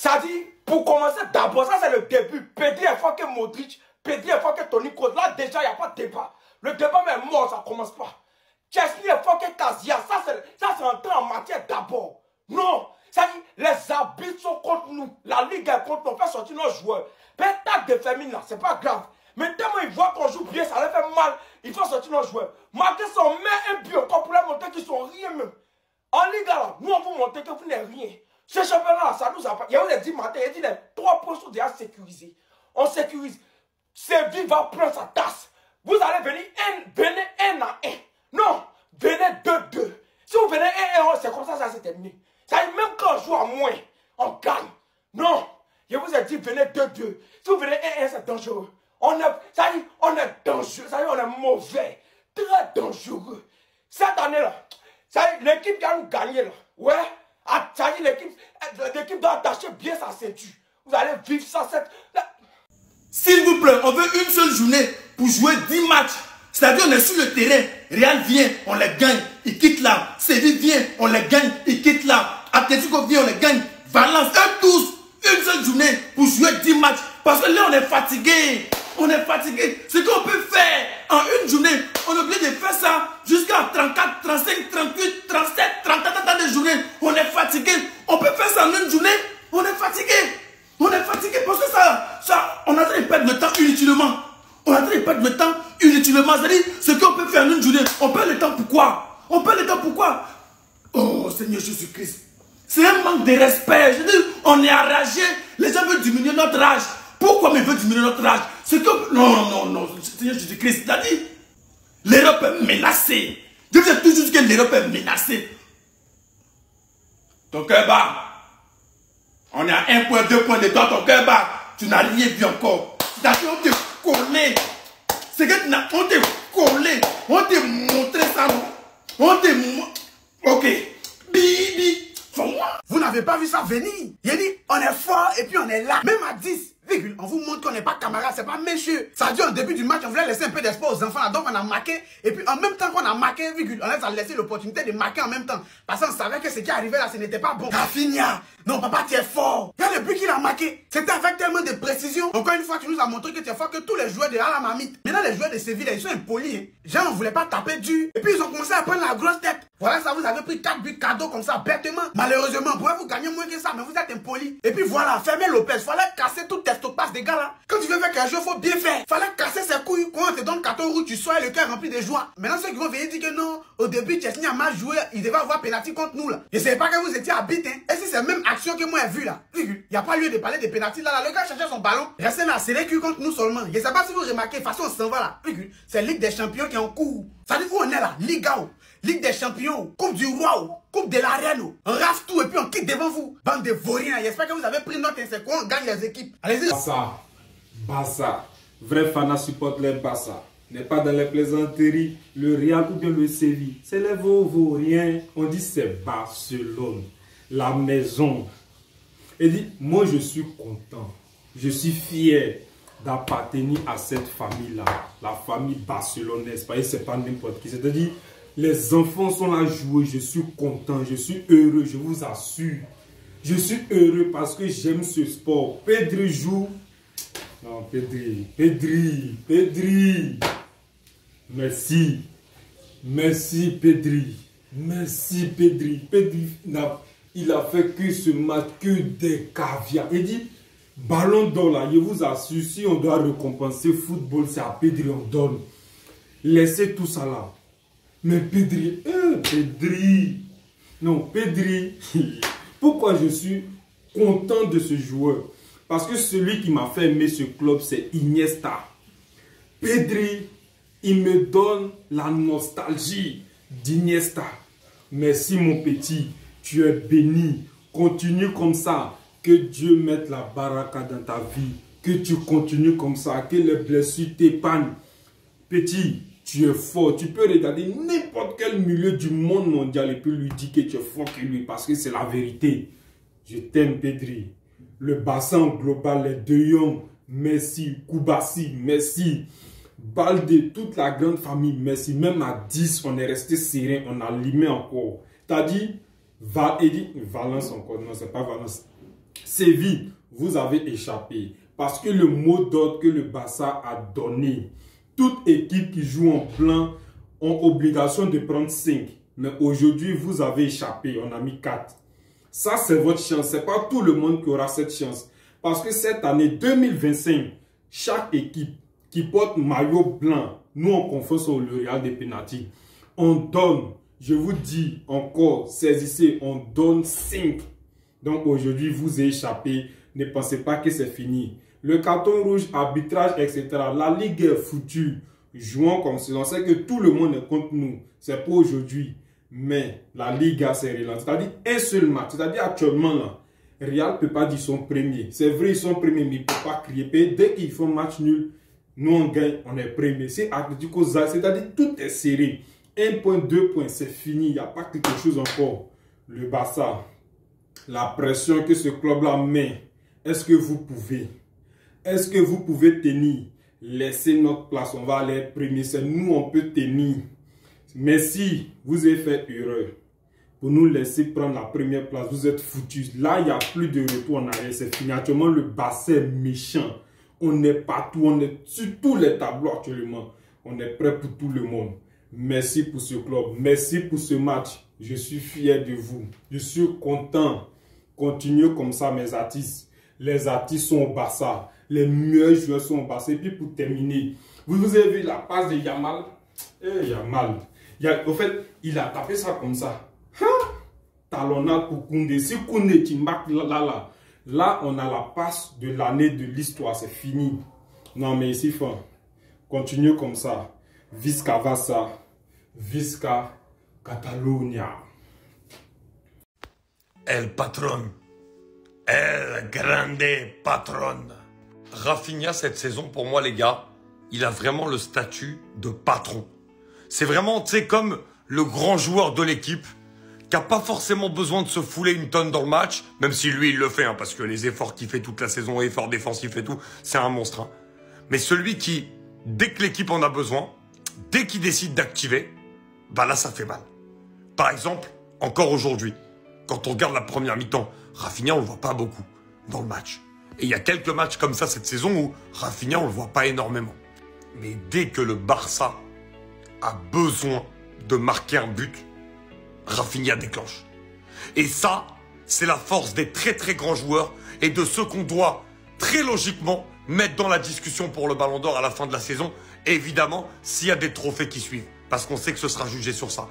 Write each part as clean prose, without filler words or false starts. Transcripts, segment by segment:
Ça dit, pour commencer d'abord, ça c'est le début. Pedri est fort que Modric, Pedri est fort que Toni Kroos. Là déjà, il n'y a pas de débat. Le débat même mort, ça ne commence pas. Chesney est fort que Casillas. Ça c'est entré en matière d'abord. Non, ça dit, les arbitres sont contre nous. La Ligue est contre nous. On fait sortir nos joueurs. Peut-être de féminin là, c'est pas grave. Mais tellement ils voient qu'on joue bien, ça leur fait mal. Il faut sortir nos joueurs. Malgré ça, on met un but encore pour leur montrer qu'ils sont rien même. En Ligue là, nous on vous montrer que vous n'êtes rien. Ce championnat-là, ça nous a pas. Il y a eu les 10 matins, il y a dit les 3 postes sont déjà sécurisés. On sécurise. Séville va prendre sa tasse. Vous allez venir un à un. Non, venez 2-2. Si vous venez 1-1, c'est comme ça s'est terminé. Ça veut dire même quand on joue à moins, on gagne. Non, je vous ai dit, venez 2-2. Si vous venez 1-1, c'est dangereux. Ça veut dire, on est dangereux. Ça veut dire, on est mauvais. Très dangereux. Cette année-là, l'équipe qui a nous gagné, là, ouais. Ça veut dire, l'équipe doit attacher bien sa ceinture. Vous allez vivre ça. S'il vous plaît, on veut une seule journée pour jouer 10 matchs. C'est-à-dire, on est sur le terrain. Real vient, on les gagne, il quitte là. Séville vient, on les gagne, il quitte là. Atlético vient, on les gagne. Valence, eux tous, une seule journée pour jouer 10 matchs. Parce que là, on est fatigué. On est fatigué. Ce qu'on peut faire en une journée, on est obligé de faire ça jusqu'à 34, 35, 38, 37, 34 ans de journée. On est fatigué. On peut faire ça en une journée. On est fatigué. On est fatigué parce que on est en train de perdre le temps inutilement. On est en train de perdre le temps inutilement. C'est-à-dire, ce qu'on peut faire en une journée, on perd le temps pourquoi? On perd le temps pourquoi? Oh Seigneur Jésus-Christ. C'est un manque de respect. Je dis, on est enragé. Les gens veulent diminuer notre âge. Pourquoi ils veulent diminuer notre âge? Non, Seigneur Jésus-Christ. C'est-à-dire, l'Europe est menacée. Je vous ai toujours dit que l'Europe est menacée. Ton cœur bat. On est à 1 point, 2 points de toi, ton cœur bat. Tu n'as rien vu encore. C'est-à-dire, on te collé. C'est que on te collé. On te montré ça. On te montré. Ok. Bibi. Vous n'avez pas vu ça venir. Il a dit, on est fort et puis on est là. Même à 10, on vous montre qu'on n'est pas camarades, c'est pas méchant. Ça a dit au début du match, on voulait laisser un peu d'espoir aux enfants là, donc on a marqué. Et puis en même temps qu'on a marqué, on les a laissé l'opportunité de marquer en même temps. Parce qu'on savait que ce qui arrivait là, ce n'était pas bon. Rafinha, non papa, tu es fort. Il y a le but qu'il a marqué. C'était avec tellement de précision. Encore une fois, tu nous as montré que tu es fort que tous les joueurs de Alamamite. Maintenant, les joueurs de Séville, ils sont impolis. Hein. Genre, on ne voulait pas taper dur. Et puis ils ont commencé à prendre la grosse tête. Voilà, ça vous avez pris 4 buts cadeaux comme ça, bêtement. Malheureusement, pourquoi vous gagnez moins que ça, mais vous êtes impoli. Et puis voilà, fermez Lopez. Fallait casser toutes tes stoppages des gars là. Quand tu veux faire quelque chose, il faut bien faire. Fallait casser ses couilles. Quand on te donne carton rouge, tu sois le cœur rempli de joie. Maintenant, ceux qui vont venir dire que non, au début, Chesney a mal joué, il devait avoir pénalty contre nous là. Je ne savais pas que vous étiez à bite, hein. Et si c'est la même action que moi j'ai vu là, il n'y a pas lieu de parler de pénalty là. Le gars cherchait son ballon. Restez là, c'est les culs contre nous seulement. Je ne sais pas si vous remarquez, de toute façon, on s'en va là. C'est Ligue des Champions qui est en cours. Ça dit où on est là, Liga. Ligue des Champions, Coupe du Roi, Coupe de la Reine, on rafle tout et puis on quitte devant vous. Bande de vauriens, j'espère que vous avez pris note, c'est quoi, on gagne les équipes. Allez-y. Barça, vrai fanat supporte les Barça. N'est pas dans les plaisanteries, le Real ou bien le Séville. C'est les vauriens, on dit c'est Barcelone, la maison. Et dit, moi je suis content, je suis fier d'appartenir à cette famille-là, la famille barcelonaise. C'est pas n'importe qui, c'est-à-dire, les enfants sont là jouer, je suis content, je suis heureux, je vous assure. Je suis heureux parce que j'aime ce sport. Pedri joue. Non, Pedri. Merci. Merci, Pedri. Merci, Pedri. Pedri, il a fait que ce match, que des caviar. Il dit, ballon d'or là, je vous assure, si on doit récompenser football, c'est à Pedri, on donne. Laissez tout ça là. Mais Pedri, non, Pedri, pourquoi je suis content de ce joueur? Parce que celui qui m'a fait aimer ce club, c'est Iniesta. Pedri, il me donne la nostalgie d'Iniesta. Merci mon petit, tu es béni. Continue comme ça, que Dieu mette la baraka dans ta vie. Que tu continues comme ça, que les blessures t'épargnent. Petit, tu es fort. Tu peux regarder n'importe quel milieu du monde mondial et puis lui dire que tu es fort que lui parce que c'est la vérité. Je t'aime, Pedri. Le bassin global, les De Jong, merci. Koubassi, merci. Balde, toute la grande famille, merci. Même à 10, on est resté serein, on a limé encore. T'as dit, Valence encore. Non, c'est pas Valence. Séville, vous avez échappé. Parce que le mot d'ordre que le Barça a donné, toute équipe qui joue en blanc ont obligation de prendre 5. Mais aujourd'hui, vous avez échappé. On a mis 4. Ça, c'est votre chance. Ce n'est pas tout le monde qui aura cette chance. Parce que cette année 2025, chaque équipe qui porte maillot blanc, nous on confond sur le Real des pénaltys. On donne, je vous dis encore, saisissez, on donne 5. Donc aujourd'hui, vous avez échappé. Ne pensez pas que c'est fini. Le carton rouge, arbitrage, etc. La Ligue est foutue. Jouons comme ça. On sait que tout le monde est contre nous. C'est pour aujourd'hui. Mais la Liga, c'est relancé. C'est-à-dire un seul match. C'est-à-dire actuellement, là, Real ne peut pas dire son premier. C'est vrai, ils sont premiers, mais ils ne peuvent pas crier. Dès qu'ils font match nul, nous on gagne, on est premier. C'est Atlético, c'est-à-dire tout est serré. 1 point, 2 points, c'est fini. Il n'y a pas quelque chose encore. Le Barça, la pression que ce club-là met, est-ce que vous pouvez? Est-ce que vous pouvez tenir? Laissez notre place, on va aller être premier. C'est nous, on peut tenir. Mais si vous avez fait erreur pour nous laisser prendre la première place, vous êtes foutus. Là, il n'y a plus de retour en arrière. C'est fini. Actuellement, le Barça est méchant. On est partout. On est sur tous les tableaux actuellement. On est prêt pour tout le monde. Merci pour ce club. Merci pour ce match. Je suis fier de vous. Je suis content. Continuez comme ça, mes artistes. Les artistes sont au Barça. Les meilleurs joueurs sont au Barça. Et puis pour terminer, vous avez vu la passe de Yamal. Yamal. Au fait, il a tapé ça comme ça. Talonnade pour Koundé. Si Koundé qui marque là, on a la passe de l'année de l'histoire. C'est fini. Non, mais ici, continuez comme ça. Visca Vasa. Visca Catalunya. El patron. El grande patron. Rafinha, cette saison, pour moi, les gars, il a vraiment le statut de patron. C'est vraiment, tu sais, comme le grand joueur de l'équipe qui n'a pas forcément besoin de se fouler une tonne dans le match, même si lui, il le fait, hein, parce que les efforts qu'il fait toute la saison, efforts défensifs et tout, c'est un monstre. Hein. Mais celui qui, dès que l'équipe en a besoin, dès qu'il décide d'activer, bah là, ça fait mal. Par exemple, encore aujourd'hui, quand on regarde la première mi-temps, Rafinha, on ne le voit pas beaucoup dans le match. Et il y a quelques matchs comme ça cette saison où Rafinha, on ne le voit pas énormément. Mais dès que le Barça a besoin de marquer un but, Rafinha déclenche. Et ça, c'est la force des très très grands joueurs et de ceux qu'on doit très logiquement mettre dans la discussion pour le Ballon d'Or à la fin de la saison. Évidemment, s'il y a des trophées qui suivent, parce qu'on sait que ce sera jugé sur ça.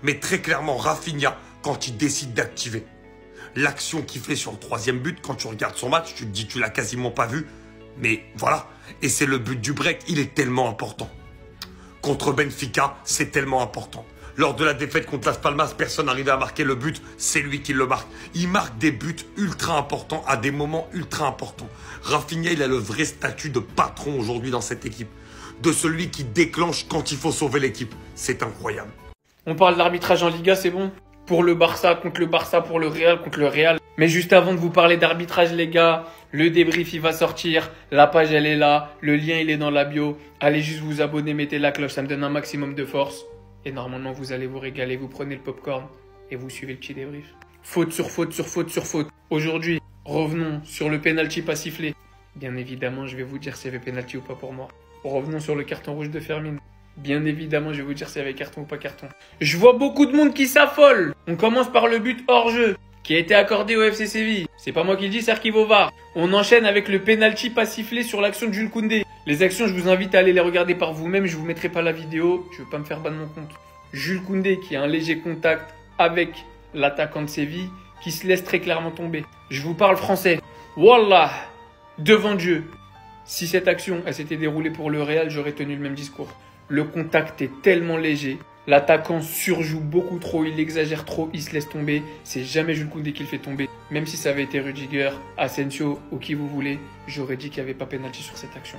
Mais très clairement, Rafinha, quand il décide d'activer, l'action qu'il fait sur le 3e but, quand tu regardes son match, tu te dis tu l'as quasiment pas vu. Mais voilà, et c'est le but du break, il est tellement important. Contre Benfica, c'est tellement important. Lors de la défaite contre Las Palmas, personne n'arrivait à marquer le but, c'est lui qui le marque. Il marque des buts ultra importants à des moments ultra importants. Rafinha, il a le vrai statut de patron aujourd'hui dans cette équipe. De celui qui déclenche quand il faut sauver l'équipe. C'est incroyable. On parle d'arbitrage en Liga, c'est bon? Pour le Barça, contre le Barça, pour le Real, contre le Real. Mais juste avant de vous parler d'arbitrage, les gars, le débrief, il va sortir. La page, elle est là. Le lien, il est dans la bio. Allez juste vous abonner, mettez la cloche, ça me donne un maximum de force. Et normalement, vous allez vous régaler. Vous prenez le popcorn et vous suivez le petit débrief. Faute sur faute sur faute sur faute. Aujourd'hui, revenons sur le penalty pas sifflé. Bien évidemment, je vais vous dire s'il y avait penalty ou pas pour moi. Revenons sur le carton rouge de Fermin. Bien évidemment, je vais vous dire s'il y avait carton ou pas carton. Je vois beaucoup de monde qui s'affole. On commence par le but hors jeu qui a été accordé au FC Séville. C'est pas moi qui le dis, c'est Archive au VAR. On enchaîne avec le penalty pas sifflé sur l'action de Jules Koundé. Les actions, je vous invite à aller les regarder par vous-même. Je vous mettrai pas la vidéo. Je veux pas me faire ban de mon compte. Jules Koundé qui a un léger contact avec l'attaquant de Séville qui se laisse très clairement tomber. Je vous parle français. Wallah, devant Dieu. Si cette action elle s'était déroulée pour le Real, j'aurais tenu le même discours. Le contact est tellement léger. L'attaquant surjoue beaucoup trop, il exagère trop, il se laisse tomber. C'est jamais Jules Koundé qui le fait tomber. Même si ça avait été Rudiger, Asensio ou qui vous voulez, j'aurais dit qu'il n'y avait pas pénalty sur cette action.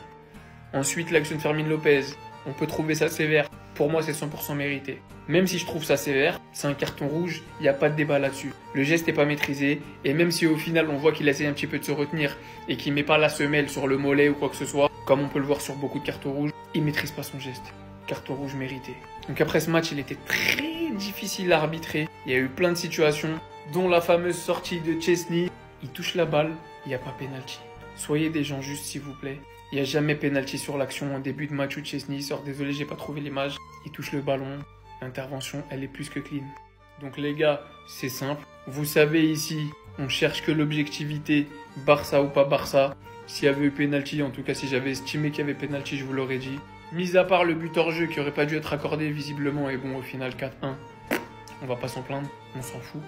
Ensuite, l'action de Fermin Lopez. On peut trouver ça sévère. Pour moi, c'est 100% mérité. Même si je trouve ça sévère, c'est un carton rouge, il n'y a pas de débat là-dessus. Le geste n'est pas maîtrisé, et même si au final on voit qu'il essaie un petit peu de se retenir et qu'il ne met pas la semelle sur le mollet ou quoi que ce soit, comme on peut le voir sur beaucoup de cartons rouges, il ne maîtrise pas son geste. Carton rouge mérité. Donc après ce match, il était très difficile à arbitrer. Il y a eu plein de situations, dont la fameuse sortie de Chesney. il touche la balle, il n'y a pas pénalty. Soyez des gens justes s'il vous plaît. Il n'y a jamais pénalty sur l'action en début de match où Chesney sort. Désolé, j'ai pas trouvé l'image. Il touche le ballon. L'intervention, elle est plus que clean. Donc les gars, c'est simple. Vous savez ici, on cherche que l'objectivité. Barça ou pas Barça. S'il y avait eu pénalty, en tout cas si j'avais estimé qu'il y avait pénalty, je vous l'aurais dit. Mis à part le but hors jeu qui aurait pas dû être accordé visiblement. Et bon, au final 4-1. On va pas s'en plaindre. On s'en fout.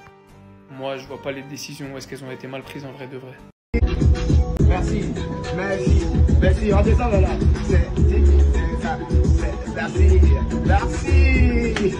Moi, je vois pas les décisions. Est-ce qu'elles ont été mal prises en vrai de vrai? Merci, merci, merci, redescends là. Merci, merci.